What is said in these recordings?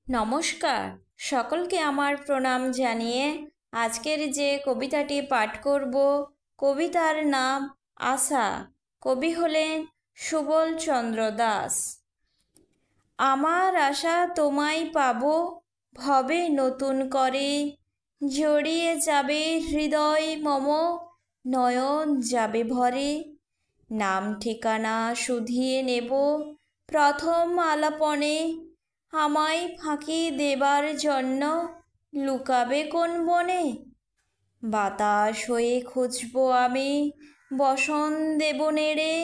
নমস্কার, সকলকে আমার প্রণাম জানিয়ে আজকের যে কবিতাটি পাঠ করব, কবিতার নাম আশা। কবি হলেন সুবল চন্দ্র দাস। আমার আশা তোমায় পাবো ভবে নতুন করে, জড়িয়ে যাবে হৃদয় মম, নয়ন যাবে ভরে। নাম ঠিকানা শুধিয়ে নেব প্রথম আলাপনে, আমায় ফাঁকি দেবার জন্য লুকাবে কোন বনে। বাতাস হয়ে খুঁজবো আমি বসন দেব নেড়ে,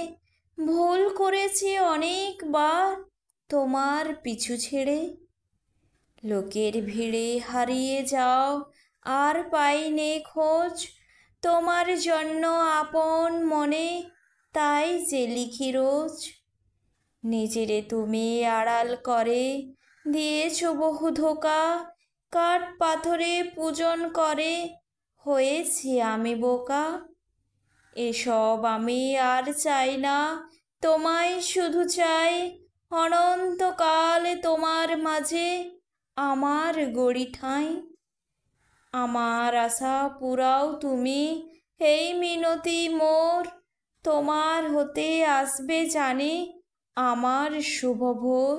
ভুল করেছি অনেকবার তোমার পিছু ছেড়ে। লোকের ভিড়ে হারিয়ে যাও আর পাইনে খোঁজ, তোমার জন্য আপন মনে তাই যে লিখি রোজ। নিজেরে তুমি আড়াল করে দিয়েছ বহু ধোকা, কাঠ পাথরে পূজন করে হয়েছি আমি বোকা। এসব আমি আর চাই না, তোমায় শুধু চাই অনন্তকাল তোমার মাঝে আমার গড়ি ঠাঁই। আমার আশা পুরাও তুমি এই মিনতি মোর, তোমার হতে আসবে জানি আমার শুভ ভোর।